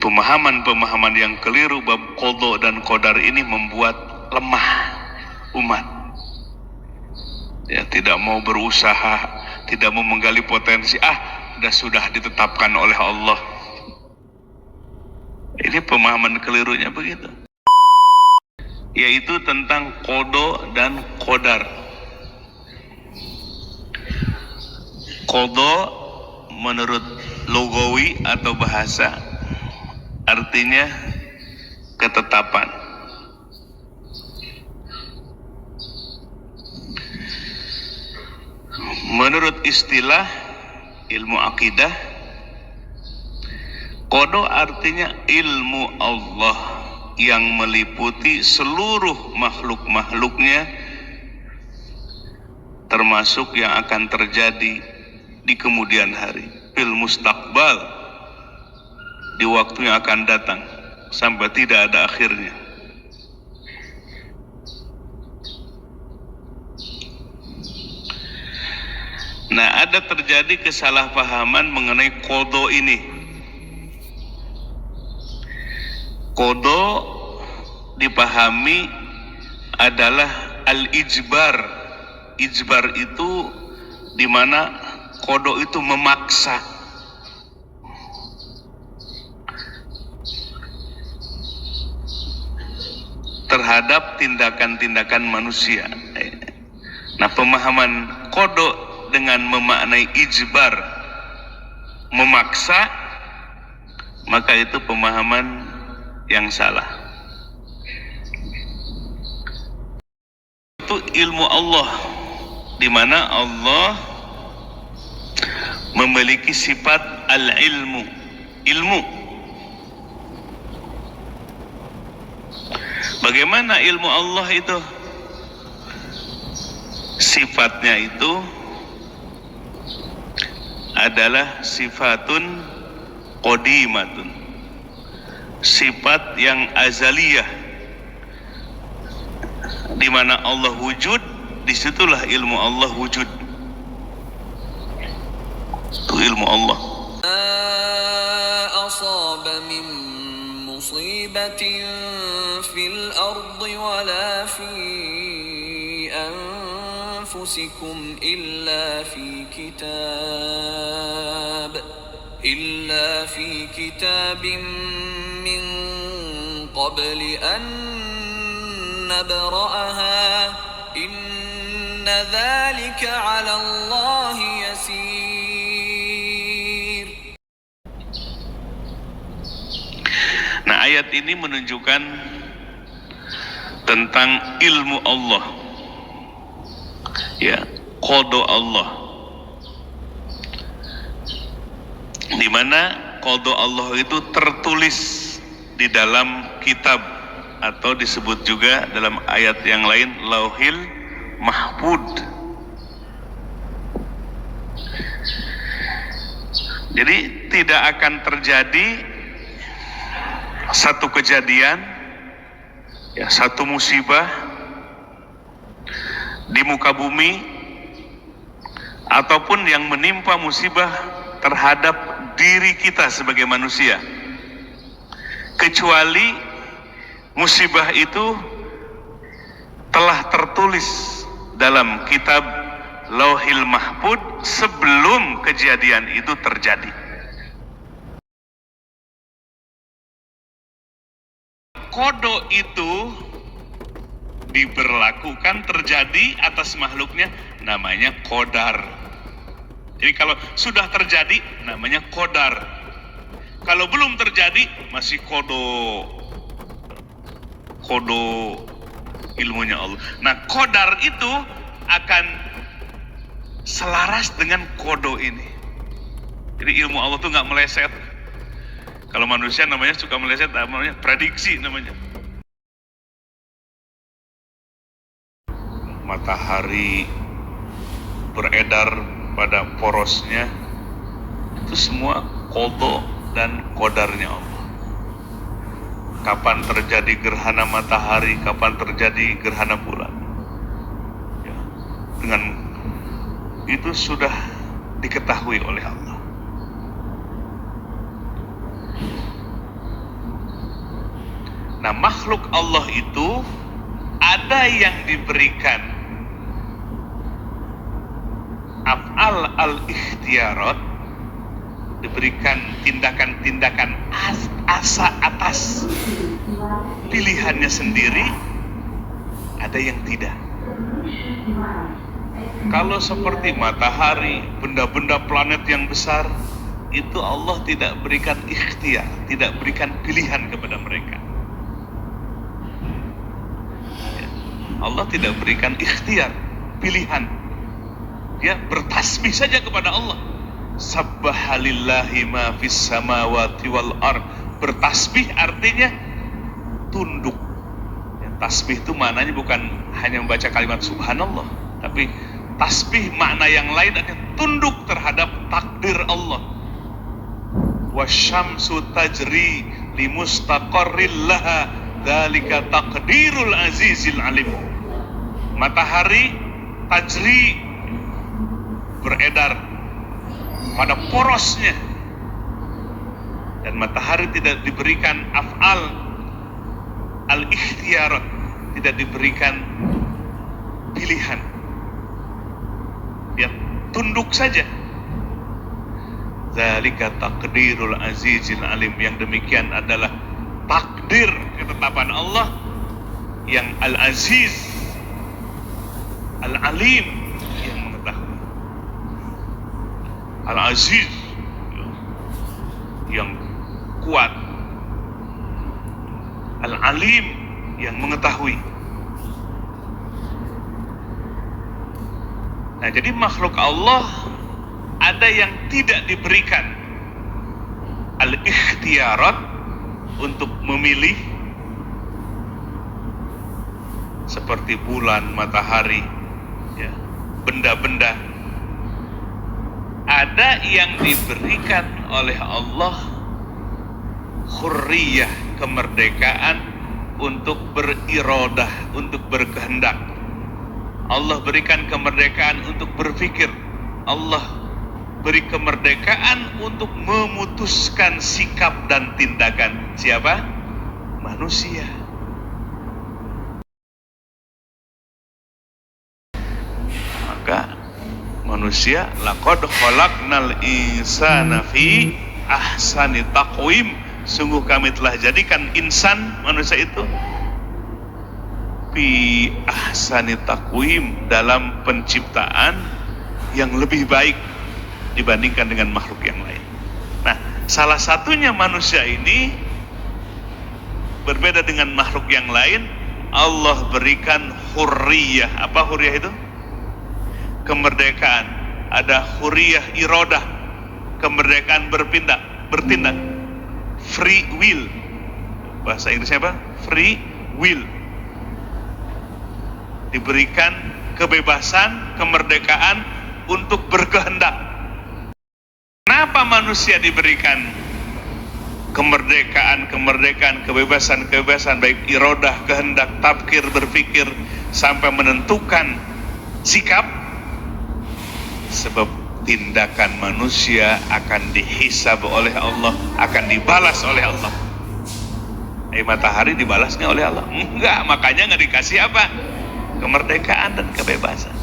Pemahaman-pemahaman yang keliru bab qada dan qadar ini membuat lemah umat. Ya, tidak mau berusaha, tidak mau menggali potensi. Sudah ditetapkan oleh Allah. Ini pemahaman kelirunya begitu. Yaitu tentang qada dan qadar. Qada menurut lugawi atau bahasa artinya ketetapan. Menurut istilah ilmu akidah, qada artinya ilmu Allah yang meliputi seluruh makhluk-makhluknya, termasuk yang akan terjadi di kemudian hari, fil mustaqbal, di waktu yang akan datang sampai tidak ada akhirnya. Nah, ada terjadi kesalahpahaman mengenai qada ini. Qada dipahami adalah al-ijbar. Ijbar itu di mana qada itu memaksa. Terhadap tindakan-tindakan manusia. Nah, pemahaman qada dengan memaknai ijbar, memaksa, maka itu pemahaman yang salah. Itu ilmu Allah, di mana Allah memiliki sifat al-ilmu, ilmu. Bagaimana ilmu Allah itu? Sifatnya itu adalah sifatun qadimatun, sifat yang azaliyah, di mana Allah wujud, disitulah ilmu Allah wujud. Itu ilmu Allah. Asaba min musibatin fil ardi wala fi أنفسكم إلا في كتاب من قبل أن نبرأها إن ذلك على الله يسير. Nah, ayat ini menunjukkan tentang ilmu Allah. Ya, qada Allah, di mana qada Allah itu tertulis di dalam kitab, atau disebut juga dalam ayat yang lain Lauhil Mahfud. Jadi tidak akan terjadi satu kejadian, ya, satu musibah di muka bumi, ataupun yang menimpa musibah terhadap diri kita sebagai manusia, kecuali musibah itu telah tertulis dalam kitab Lauhil Mahfud sebelum kejadian itu terjadi. Qada itu diberlakukan terjadi atas makhluknya, namanya qadar. Jadi kalau sudah terjadi namanya qadar. Kalau belum terjadi masih qada ilmunya Allah. Nah, qadar itu akan selaras dengan qada ini. Jadi ilmu Allah tuh nggak meleset. Kalau manusia namanya suka meleset, namanya prediksi namanya. Matahari beredar pada porosnya, itu semua qada dan qadarnya Allah. Kapan terjadi gerhana matahari, kapan terjadi gerhana bulan, ya, dengan itu sudah diketahui oleh Allah. Nah, makhluk Allah itu ada yang diberikan af'al al-ikhtiyarat, diberikan tindakan-tindakan asa atas pilihannya sendiri, ada yang tidak. Kalau seperti matahari, benda-benda planet yang besar, itu Allah tidak berikan ikhtiar, tidak berikan pilihan kepada mereka. Allah tidak berikan ikhtiar, pilihan. Dia bertasbih saja kepada Allah. Sabbahalillahi ma fis samawati wal ard. Bertasbih artinya tunduk. Ya, tasbih itu maknanya bukan hanya membaca kalimat subhanallah, tapi tasbih makna yang lain adalah tunduk terhadap takdir Allah. Wasyamsu tajri limustaqarril laha dzalika taqdirul azizil alim. Matahari tajri, beredar pada porosnya, dan matahari tidak diberikan af'al al-ikhtiyarat, tidak diberikan pilihan, dia tunduk saja. Dzalika taqdirul azizil alim, yang demikian adalah takdir ketetapan Allah yang al-aziz, al-alim, yang mengetahui. Al-aziz yang kuat, al-alim yang mengetahui. Nah, jadi makhluk Allah ada yang tidak diberikan al-ikhtiyarat untuk memilih, seperti bulan, matahari, ya, benda-benda. Ada yang diberikan oleh Allah hurriyah, kemerdekaan untuk berirodah, untuk berkehendak. Allah berikan kemerdekaan untuk berpikir. Allah beri kemerdekaan untuk memutuskan sikap dan tindakan. Siapa? Manusia. Maka manusia, laqad khalaqnal insana fi ahsani taqwim, sungguh kami telah jadikan insan, manusia itu, fi ahsani taqwim, dalam penciptaan yang lebih baik dibandingkan dengan makhluk yang lain. Nah, salah satunya manusia ini berbeda dengan makhluk yang lain. Allah berikan hurriyah. Apa hurriyah itu? Kemerdekaan. Ada hurriyah irodah, kemerdekaan bertindak. Free will. Bahasa Inggrisnya apa? Free will. Diberikan kebebasan, kemerdekaan untuk berkehendak. Kenapa manusia diberikan kemerdekaan, kebebasan, baik irodah, kehendak, tafkir, berpikir, sampai menentukan sikap? Sebab tindakan manusia akan dihisab oleh Allah, akan dibalas oleh Allah. Matahari dibalasnya oleh Allah? Enggak, makanya nggak dikasih apa? Kemerdekaan dan kebebasan.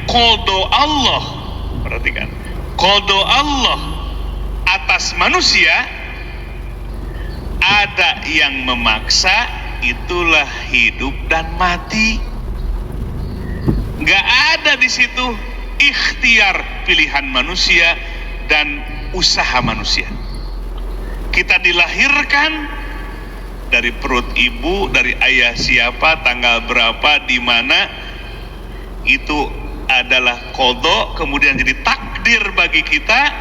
Qadha Allah, perhatikan, qadha Allah atas manusia, ada yang memaksa, itulah hidup dan mati. Gak ada di situ ikhtiar, pilihan manusia dan usaha manusia. Kita dilahirkan dari perut ibu, dari ayah siapa, tanggal berapa, di mana, itu adalah qadha, kemudian jadi takdir bagi kita,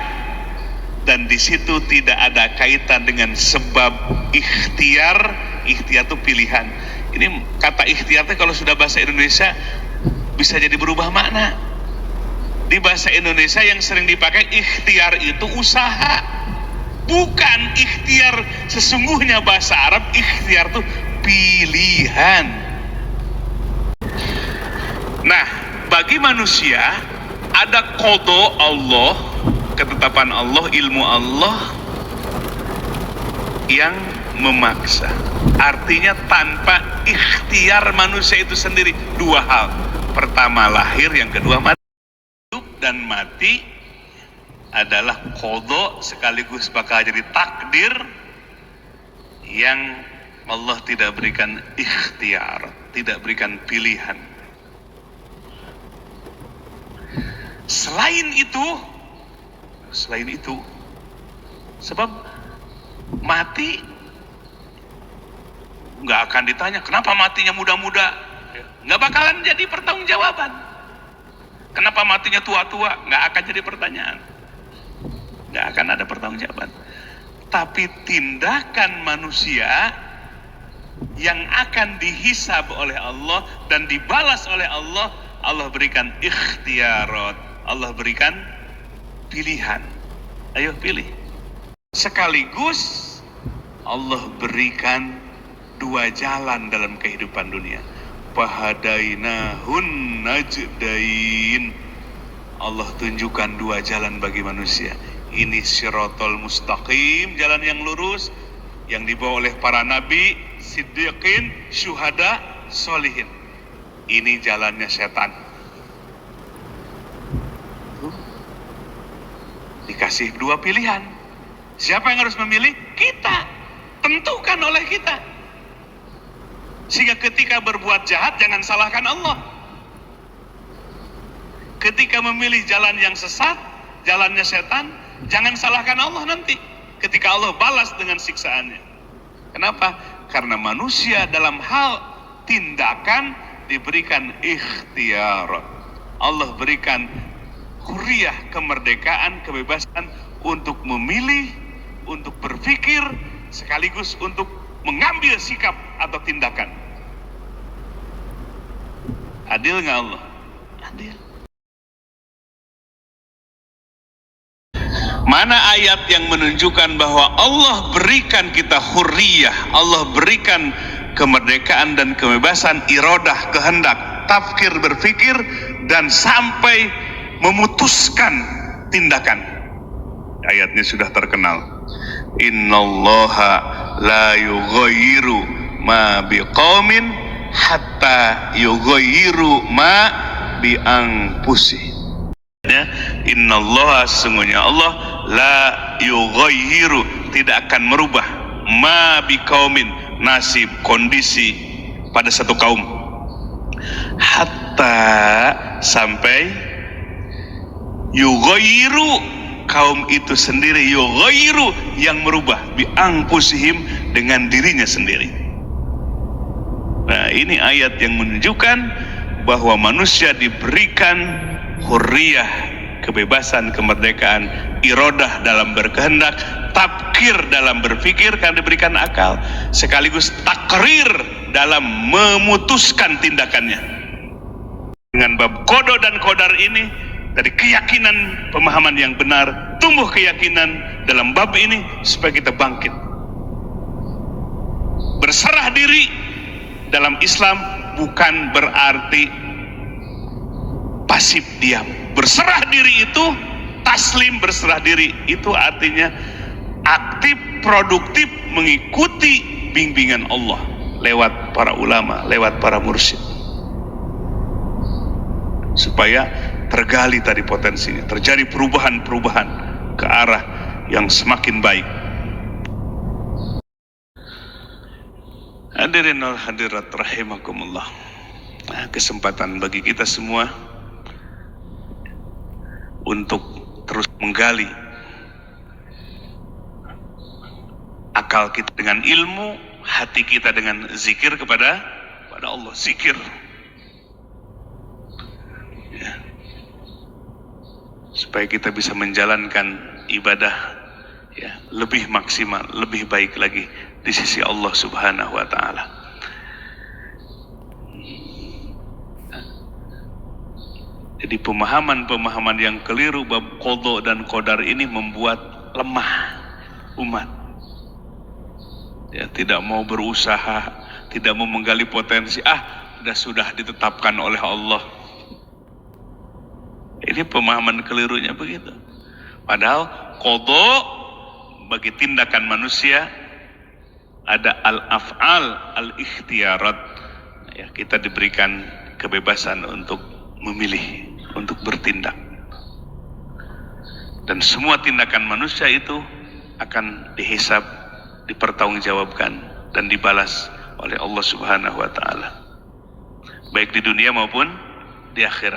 dan di situ tidak ada kaitan dengan sebab ikhtiar. Ikhtiar itu pilihan. Ini kata ikhtiar itu kalau sudah bahasa Indonesia bisa jadi berubah makna. Di bahasa Indonesia yang sering dipakai ikhtiar itu usaha, bukan ikhtiar sesungguhnya. Bahasa Arab ikhtiar itu pilihan. Nah, bagi manusia ada qadha Allah, ketetapan Allah, ilmu Allah, yang memaksa. Artinya tanpa ikhtiar manusia itu sendiri. Dua hal. Pertama lahir, yang kedua mati. Hidup dan mati adalah qadha sekaligus bakal jadi takdir yang Allah tidak berikan ikhtiar, tidak berikan pilihan. Selain itu, sebab mati nggak akan ditanya kenapa matinya muda-muda, nggak bakalan jadi pertanggungjawaban. Kenapa matinya tua-tua, nggak akan jadi pertanyaan, nggak akan ada pertanggungjawaban. Tapi tindakan manusia yang akan dihisab oleh Allah dan dibalas oleh Allah, Allah berikan ikhtiarat, Allah berikan pilihan. Ayo pilih. Sekaligus Allah berikan dua jalan dalam kehidupan dunia. Fahadainahun najdain. Allah tunjukkan dua jalan bagi manusia. Ini siratal mustaqim, jalan yang lurus yang dibawa oleh para nabi, siddiqin, syuhada, solihin. Ini jalannya setan. Dikasih dua pilihan. Siapa yang harus memilih? Kita. Tentukan oleh kita. Sehingga ketika berbuat jahat jangan salahkan Allah. Ketika memilih jalan yang sesat, jalannya setan, jangan salahkan Allah nanti ketika Allah balas dengan siksaannya. Kenapa? Karena manusia dalam hal tindakan diberikan ikhtiar. Allah berikan hurriyah, kemerdekaan, kebebasan untuk memilih, untuk berpikir, sekaligus untuk mengambil sikap atau tindakan. Adil nggak Allah? Adil. Mana ayat yang menunjukkan bahwa Allah berikan kita hurriyah, Allah berikan kemerdekaan dan kebebasan, iradah, kehendak, tafkir, berpikir, dan sampai memutuskan tindakan. Ayatnya sudah terkenal. Innallaha la yughayyiru ma biqaumin hatta yughayyiru ma bi anfusihim. Innallaha, sesungguhnya Allah, la yughayyiru, tidak akan merubah, ma biqaumin, nasib, kondisi pada satu kaum, hatta, sampai yughayyiru, kaum itu sendiri, yughayyiru, yang merubah, bi anfusihim, dengan dirinya sendiri. Nah, ini ayat yang menunjukkan bahwa manusia diberikan hurriyah, kebebasan, kemerdekaan, iradah dalam berkehendak, tafkir dalam berpikir karena diberikan akal, sekaligus takrir dalam memutuskan tindakannya. Dengan bab qada dan qadar ini, dari keyakinan pemahaman yang benar, tumbuh keyakinan dalam bab ini supaya kita bangkit. Berserah diri dalam Islam bukan berarti pasif diam. Berserah diri itu, taslim, berserah diri itu artinya aktif, produktif, mengikuti bimbingan Allah lewat para ulama, lewat para mursyid, supaya tergali tadi potensinya, terjadi perubahan-perubahan ke arah yang semakin baik. Hadirin wal hadirat rahimakumullah. Nah, kesempatan bagi kita semua untuk terus menggali akal kita dengan ilmu, hati kita dengan zikir kepada Allah, zikir. Ya. Supaya kita bisa menjalankan ibadah ya lebih maksimal, lebih baik lagi di sisi Allah Subhanahu wa taala. Jadi pemahaman-pemahaman yang keliru bab qadha dan qadar ini membuat lemah umat. Ya, tidak mau berusaha, tidak mau menggali potensi. Sudah ditetapkan oleh Allah. Ini pemahaman kelirunya begitu. Padahal qadha bagi tindakan manusia ada al-af'al al-ikhtiyarat. Ya, kita diberikan kebebasan untuk memilih, untuk bertindak. Dan semua tindakan manusia itu akan dihisab, dipertanggungjawabkan dan dibalas oleh Allah Subhanahu wa taala. Baik di dunia maupun di akhirat.